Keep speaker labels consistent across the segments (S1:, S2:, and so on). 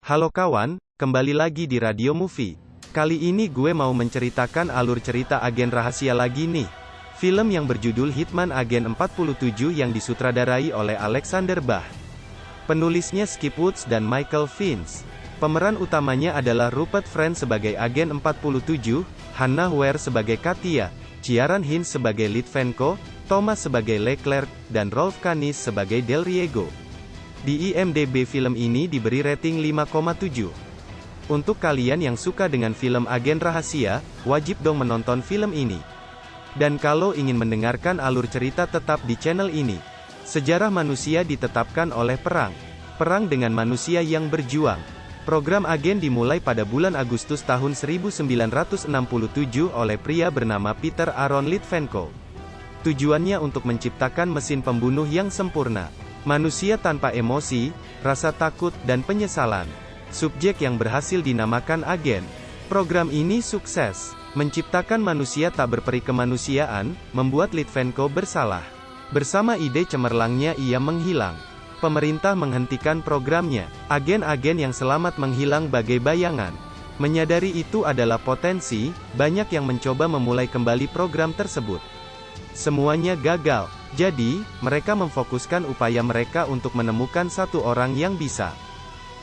S1: Halo kawan, kembali lagi di Radio Movie. Kali ini gue mau menceritakan alur cerita agen rahasia lagi nih. Film yang berjudul Hitman Agen 47 yang disutradarai oleh Alexander Bach. Penulisnya Skip Woods dan Michael Vince. Pemeran utamanya adalah Rupert Friend sebagai Agen 47, Hannah Ware sebagai Katia, Ciaran Hinds sebagai Litvenko, Thomas sebagai Leclerc, dan Rolf Kanis sebagai Del Riego. Di IMDb film ini diberi rating 5,7. Untuk kalian yang suka dengan film agen rahasia, wajib dong menonton film ini. Dan kalau ingin mendengarkan alur cerita tetap di channel ini. Sejarah manusia ditetapkan oleh perang. Perang dengan manusia yang berjuang. Program agen dimulai pada bulan Agustus tahun 1967 oleh pria bernama Peter Aaron Litvenko. Tujuannya untuk menciptakan mesin pembunuh yang sempurna. Manusia tanpa emosi, rasa takut, dan penyesalan. Subjek yang berhasil dinamakan agen. Program ini sukses, menciptakan manusia tak berperi kemanusiaan, membuat Litvenko bersalah. Bersama ide cemerlangnya ia menghilang. Pemerintah menghentikan programnya. Agen-agen yang selamat menghilang bagai bayangan. Menyadari itu adalah potensi, banyak yang mencoba memulai kembali program tersebut. Semuanya gagal. Jadi, mereka memfokuskan upaya mereka untuk menemukan satu orang yang bisa.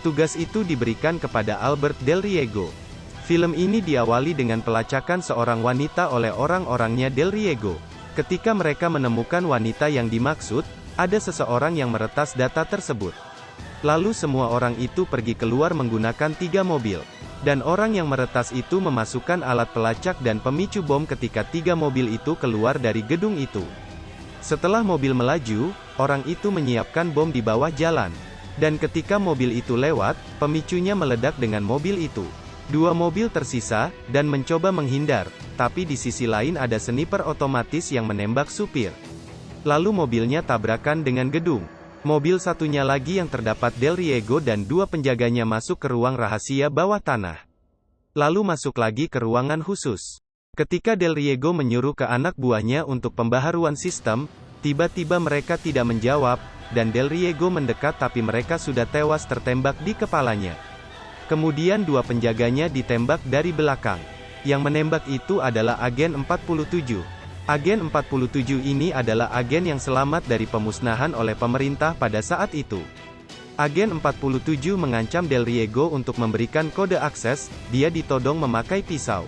S1: Tugas itu diberikan kepada Albert Del Riego. Film ini diawali dengan pelacakan seorang wanita oleh orang-orangnya Del Riego. Ketika mereka menemukan wanita yang dimaksud, ada seseorang yang meretas data tersebut. Lalu semua orang itu pergi keluar menggunakan 3 mobil. Dan orang yang meretas itu memasukkan alat pelacak dan pemicu bom ketika 3 mobil itu keluar dari gedung itu. Setelah mobil melaju, orang itu menyiapkan bom di bawah jalan. Dan ketika mobil itu lewat, pemicunya meledak dengan mobil itu. 2 mobil tersisa, dan mencoba menghindar, tapi di sisi lain ada sniper otomatis yang menembak supir. Lalu mobilnya tabrakan dengan gedung. Mobil satunya lagi yang terdapat Del Riego dan 2 penjaganya masuk ke ruang rahasia bawah tanah. Lalu masuk lagi ke ruangan khusus. Ketika Del Riego menyuruh ke anak buahnya untuk pembaharuan sistem, tiba-tiba mereka tidak menjawab, dan Del Riego mendekat tapi mereka sudah tewas tertembak di kepalanya. Kemudian 2 penjaganya ditembak dari belakang. Yang menembak itu adalah Agen 47. Agen 47 ini adalah agen yang selamat dari pemusnahan oleh pemerintah pada saat itu. Agen 47 mengancam Del Riego untuk memberikan kode akses, dia ditodong memakai pisau.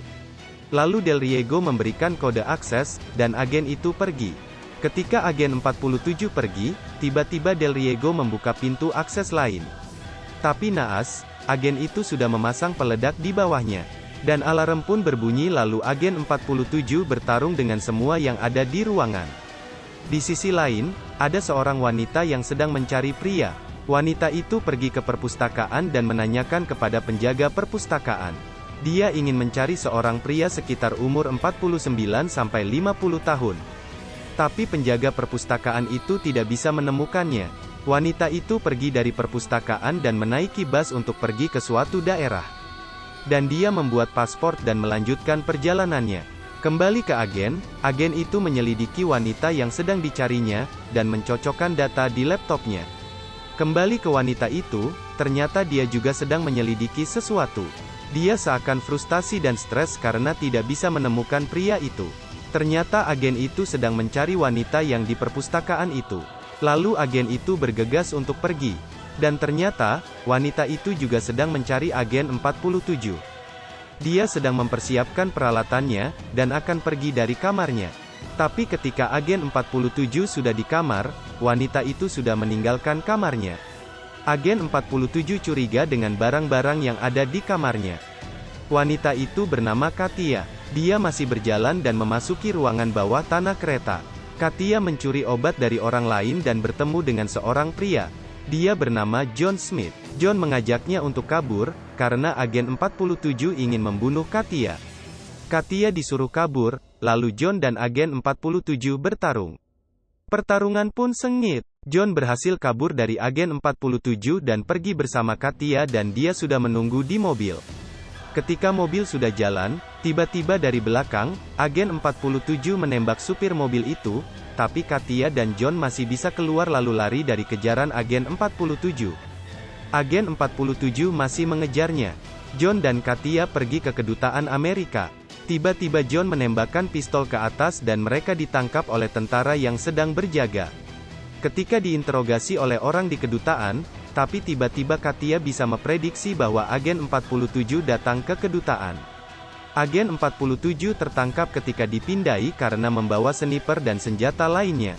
S1: Lalu Del Riego memberikan kode akses, dan agen itu pergi. Ketika agen 47 pergi, tiba-tiba Del Riego membuka pintu akses lain. Tapi naas, agen itu sudah memasang peledak di bawahnya. Dan alarm pun berbunyi lalu agen 47 bertarung dengan semua yang ada di ruangan. Di sisi lain, ada seorang wanita yang sedang mencari pria. Wanita itu pergi ke perpustakaan dan menanyakan kepada penjaga perpustakaan. Dia ingin mencari seorang pria sekitar umur 49-50 tahun. Tapi penjaga perpustakaan itu tidak bisa menemukannya. Wanita itu pergi dari perpustakaan dan menaiki bus untuk pergi ke suatu daerah. Dan dia membuat paspor dan melanjutkan perjalanannya. Kembali ke agen itu menyelidiki wanita yang sedang dicarinya, dan mencocokkan data di laptopnya. Kembali ke wanita itu, ternyata dia juga sedang menyelidiki sesuatu. Dia seakan frustasi dan stres karena tidak bisa menemukan pria itu. Ternyata agen itu sedang mencari wanita yang di perpustakaan itu. Lalu agen itu bergegas untuk pergi. Dan ternyata, wanita itu juga sedang mencari agen 47. Dia sedang mempersiapkan peralatannya, dan akan pergi dari kamarnya. Tapi ketika agen 47 sudah di kamar, wanita itu sudah meninggalkan kamarnya. Agen 47 curiga dengan barang-barang yang ada di kamarnya. Wanita itu bernama Katia. Dia masih berjalan dan memasuki ruangan bawah tanah kereta. Katia mencuri obat dari orang lain dan bertemu dengan seorang pria. Dia bernama John Smith. John mengajaknya untuk kabur, karena agen 47 ingin membunuh Katia. Katia disuruh kabur, lalu John dan agen 47 bertarung. Pertarungan pun sengit. John berhasil kabur dari agen 47 dan pergi bersama Katia dan dia sudah menunggu di mobil. Ketika mobil sudah jalan, tiba-tiba dari belakang, agen 47 menembak supir mobil itu, tapi Katia dan John masih bisa keluar lalu lari dari kejaran agen 47. Agen 47 masih mengejarnya. John dan Katia pergi ke kedutaan Amerika. Tiba-tiba John menembakkan pistol ke atas dan mereka ditangkap oleh tentara yang sedang berjaga. Ketika diinterogasi oleh orang di kedutaan, tapi tiba-tiba Katia bisa memprediksi bahwa agen 47 datang ke kedutaan. Agen 47 tertangkap ketika dipindai karena membawa sniper dan senjata lainnya.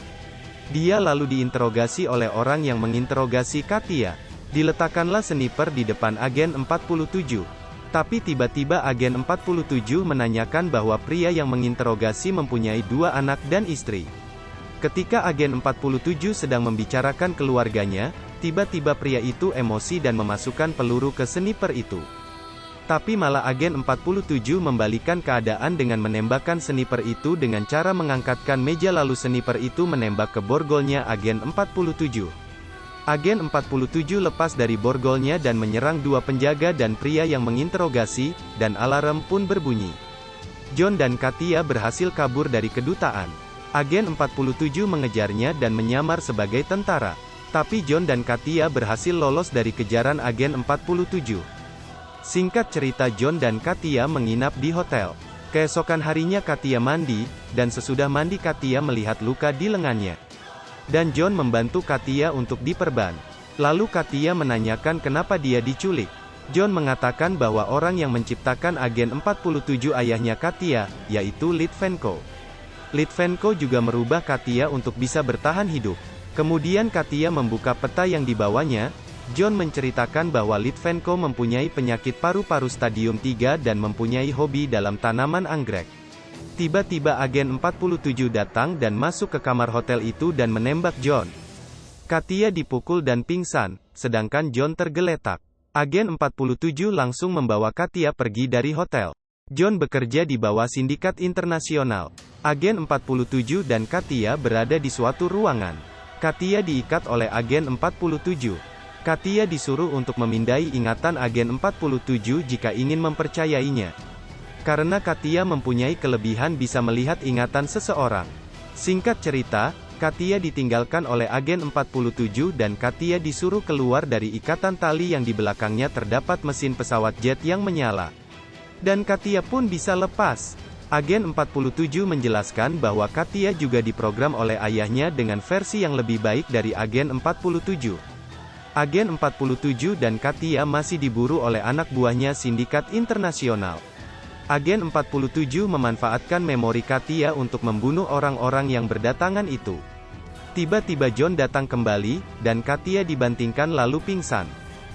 S1: Dia lalu diinterogasi oleh orang yang menginterogasi Katia. Diletakkanlah sniper di depan agen 47. Tapi tiba-tiba agen 47 menanyakan bahwa pria yang menginterogasi mempunyai 2 anak dan istri. Ketika agen 47 sedang membicarakan keluarganya, tiba-tiba pria itu emosi dan memasukkan peluru ke sniper itu. Tapi malah agen 47 membalikan keadaan dengan menembakkan sniper itu dengan cara mengangkatkan meja lalu sniper itu menembak ke borgolnya agen 47. Agen 47 lepas dari borgolnya dan menyerang 2 penjaga dan pria yang menginterogasi, dan alarm pun berbunyi. John dan Katia berhasil kabur dari kedutaan. Agen 47 mengejarnya dan menyamar sebagai tentara. Tapi John dan Katia berhasil lolos dari kejaran agen 47. Singkat cerita, John dan Katia menginap di hotel. Keesokan harinya Katia mandi, dan sesudah mandi Katia melihat luka di lengannya. Dan John membantu Katia untuk diperban. Lalu Katia menanyakan kenapa dia diculik. John mengatakan bahwa orang yang menciptakan agen 47 ayahnya Katia, yaitu Litvenko. Litvenko juga merubah Katia untuk bisa bertahan hidup. Kemudian Katia membuka peta yang dibawanya. John menceritakan bahwa Litvenko mempunyai penyakit paru-paru stadium 3 dan mempunyai hobi dalam tanaman anggrek. Tiba-tiba agen 47 datang dan masuk ke kamar hotel itu dan menembak John. Katia dipukul dan pingsan, sedangkan John tergeletak. Agen 47 langsung membawa Katia pergi dari hotel. John bekerja di bawah sindikat internasional. Agen 47 dan Katia berada di suatu ruangan. Katia diikat oleh agen 47. Katia disuruh untuk memindai ingatan agen 47 jika ingin mempercayainya. Karena Katia mempunyai kelebihan bisa melihat ingatan seseorang. Singkat cerita, Katia ditinggalkan oleh agen 47 dan Katia disuruh keluar dari ikatan tali yang di belakangnya terdapat mesin pesawat jet yang menyala. Dan Katia pun bisa lepas. Agen 47 menjelaskan bahwa Katia juga diprogram oleh ayahnya dengan versi yang lebih baik dari agen 47. Agen 47 dan Katia masih diburu oleh anak buahnya sindikat internasional. Agen 47 memanfaatkan memori Katia untuk membunuh orang-orang yang berdatangan itu. Tiba-tiba John datang kembali, dan Katia dibantingkan lalu pingsan.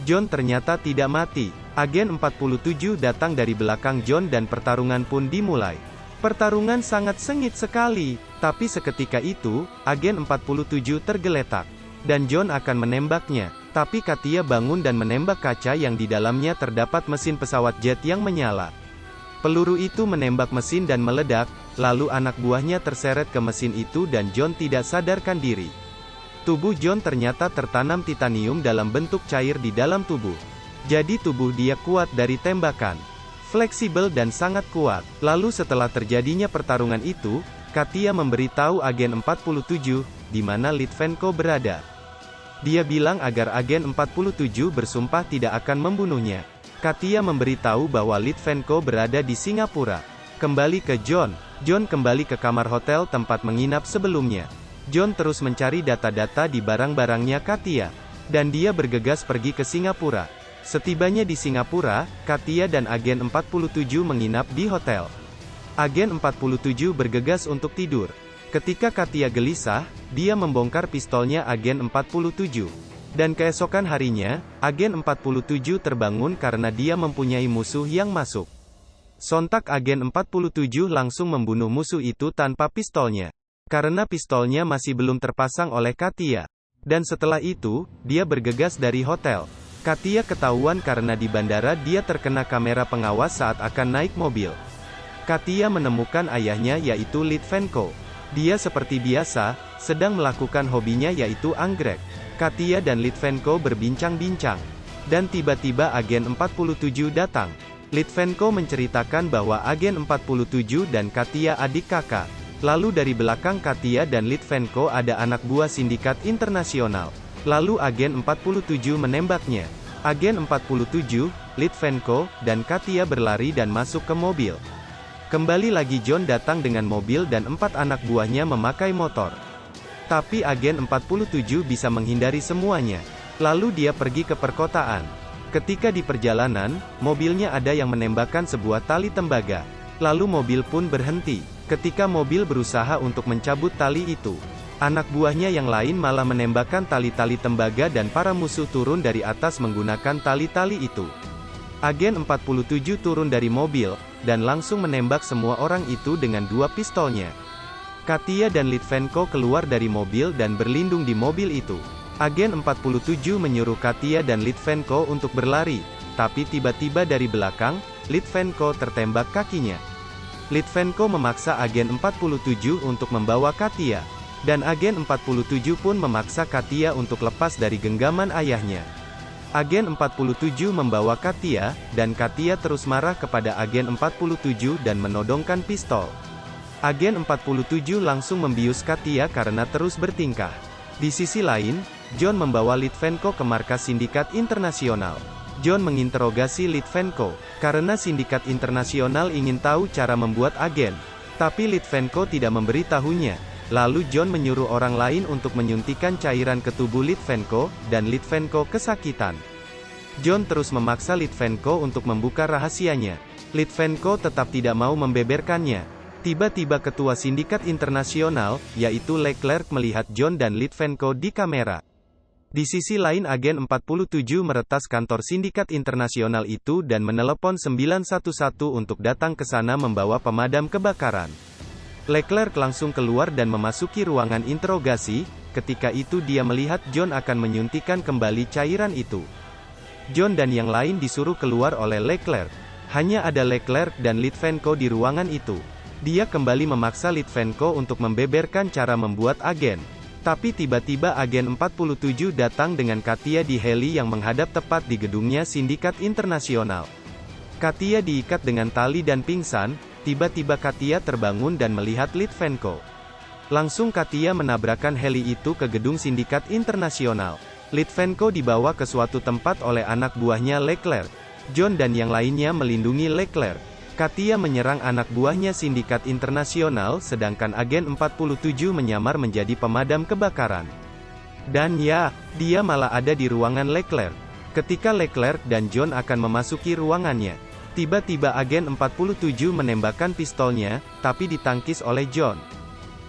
S1: John ternyata tidak mati. Agen 47 datang dari belakang John dan pertarungan pun dimulai. Pertarungan sangat sengit sekali, tapi seketika itu, agen 47 tergeletak. Dan John akan menembaknya. Tapi Katia bangun dan menembak kaca yang di dalamnya terdapat mesin pesawat jet yang menyala. Peluru itu menembak mesin dan meledak, lalu anak buahnya terseret ke mesin itu dan John tidak sadarkan diri. Tubuh John ternyata tertanam titanium dalam bentuk cair di dalam tubuh. Jadi tubuh dia kuat dari tembakan. Fleksibel dan sangat kuat. Lalu setelah terjadinya pertarungan itu, Katia memberitahu agen 47, di mana Litvenko berada. Dia bilang agar agen 47 bersumpah tidak akan membunuhnya. Katia memberitahu bahwa Litvenko berada di Singapura. Kembali ke John. John kembali ke kamar hotel tempat menginap sebelumnya. John terus mencari data-data di barang-barangnya Katia. Dan dia bergegas pergi ke Singapura. Setibanya di Singapura, Katia dan agen 47 menginap di hotel. Agen 47 bergegas untuk tidur. Ketika Katia gelisah, dia membongkar pistolnya agen 47. Dan keesokan harinya, agen 47 terbangun karena dia mempunyai musuh yang masuk. Sontak agen 47 langsung membunuh musuh itu tanpa pistolnya. Karena pistolnya masih belum terpasang oleh Katia. Dan setelah itu, dia bergegas dari hotel. Katia ketahuan karena di bandara dia terkena kamera pengawas saat akan naik mobil. Katia menemukan ayahnya yaitu Litvenko. Dia seperti biasa, sedang melakukan hobinya yaitu anggrek. Katia dan Litvenko berbincang-bincang. Dan tiba-tiba agen 47 datang. Litvenko menceritakan bahwa agen 47 dan Katia adik kakak. Lalu dari belakang Katia dan Litvenko ada anak buah sindikat internasional. Lalu agen 47 menembaknya. Agen 47, Litvenko, dan Katia berlari dan masuk ke mobil. Kembali lagi John datang dengan mobil dan 4 anak buahnya memakai motor. Tapi agen 47 bisa menghindari semuanya. Lalu dia pergi ke perkotaan. Ketika di perjalanan, mobilnya ada yang menembakkan sebuah tali tembaga. Lalu mobil pun berhenti. Ketika mobil berusaha untuk mencabut tali itu, anak buahnya yang lain malah menembakkan tali-tali tembaga dan para musuh turun dari atas menggunakan tali-tali itu. Agen 47 turun dari mobil, dan langsung menembak semua orang itu dengan 2 pistolnya. Katia dan Litvenko keluar dari mobil dan berlindung di mobil itu. Agen 47 menyuruh Katia dan Litvenko untuk berlari, tapi tiba-tiba dari belakang, Litvenko tertembak kakinya. Litvenko memaksa agen 47 untuk membawa Katia. Dan agen 47 pun memaksa Katia untuk lepas dari genggaman ayahnya. Agen 47 membawa Katia, dan Katia terus marah kepada agen 47 dan menodongkan pistol. Agen 47 langsung membius Katia karena terus bertingkah. Di sisi lain, John membawa Litvenko ke markas Sindikat Internasional. John menginterogasi Litvenko, karena Sindikat Internasional ingin tahu cara membuat agen. Tapi Litvenko tidak memberitahunya. Lalu John menyuruh orang lain untuk menyuntikkan cairan ke tubuh Litvenko, dan Litvenko kesakitan. John terus memaksa Litvenko untuk membuka rahasianya. Litvenko tetap tidak mau membeberkannya. Tiba-tiba ketua Sindikat Internasional, yaitu Leclerc melihat John dan Litvenko di kamera. Di sisi lain agen 47 meretas kantor Sindikat Internasional itu dan menelepon 911 untuk datang ke sana membawa pemadam kebakaran. Leclerc langsung keluar dan memasuki ruangan interogasi. Ketika itu dia melihat John akan menyuntikkan kembali cairan itu. John dan yang lain disuruh keluar oleh Leclerc. Hanya ada Leclerc dan Litvenko di ruangan itu. Dia kembali memaksa Litvenko untuk membeberkan cara membuat agen. Tapi tiba-tiba agen 47 datang dengan Katia di heli yang menghadap tepat di gedungnya Sindikat Internasional. Katia diikat dengan tali dan pingsan. Tiba-tiba Katia terbangun dan melihat Litvenko. Langsung Katia menabrakkan heli itu ke gedung Sindikat Internasional. Litvenko dibawa ke suatu tempat oleh anak buahnya Leclerc. John dan yang lainnya melindungi Leclerc. Katia menyerang anak buahnya Sindikat Internasional sedangkan agen 47 menyamar menjadi pemadam kebakaran. Dan ya, dia malah ada di ruangan Leclerc. Ketika Leclerc dan John akan memasuki ruangannya, tiba-tiba agen 47 menembakkan pistolnya, tapi ditangkis oleh John.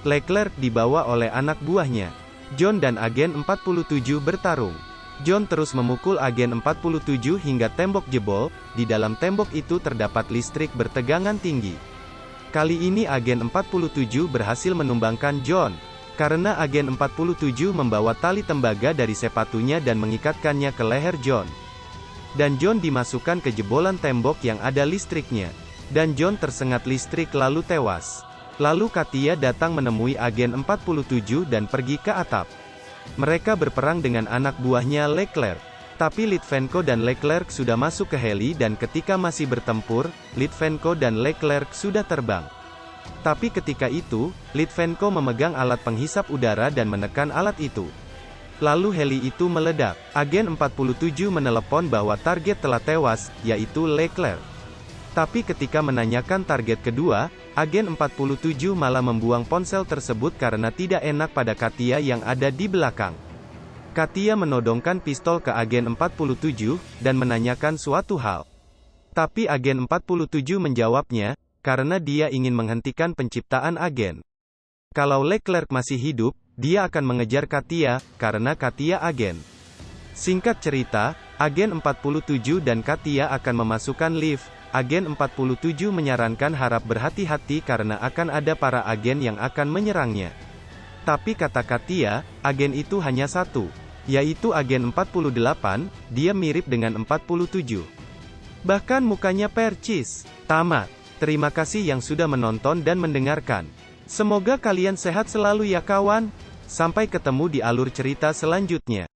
S1: Leclerc dibawa oleh anak buahnya. John dan agen 47 bertarung. John terus memukul agen 47 hingga tembok jebol. Di dalam tembok itu terdapat listrik bertegangan tinggi. Kali ini agen 47 berhasil menumbangkan John, karena agen 47 membawa tali tembaga dari sepatunya dan mengikatkannya ke leher John. Dan John dimasukkan ke jebolan tembok yang ada listriknya. Dan John tersengat listrik lalu tewas. Lalu Katia datang menemui agen 47 dan pergi ke atap. Mereka berperang dengan anak buahnya Leclerc. Tapi Litvenko dan Leclerc sudah masuk ke heli dan ketika masih bertempur, Litvenko dan Leclerc sudah terbang. Tapi ketika itu, Litvenko memegang alat penghisap udara dan menekan alat itu. Lalu heli itu meledak. Agen 47 menelepon bahwa target telah tewas, yaitu Leclerc. Tapi ketika menanyakan target kedua, agen 47 malah membuang ponsel tersebut karena tidak enak pada Katia yang ada di belakang. Katia menodongkan pistol ke agen 47, dan menanyakan suatu hal. Tapi agen 47 menjawabnya, karena dia ingin menghentikan penciptaan agen. Kalau Leclerc masih hidup, dia akan mengejar Katia, karena Katia agen. Singkat cerita, agen 47 dan Katia akan memasukkan lift. Agen 47 menyarankan harap berhati-hati karena akan ada para agen yang akan menyerangnya. Tapi kata Katia, agen itu hanya satu, yaitu agen 48, dia mirip dengan 47. Bahkan mukanya percis. Tamat. Terima kasih yang sudah menonton dan mendengarkan. Semoga kalian sehat selalu ya kawan. Sampai ketemu di alur cerita selanjutnya.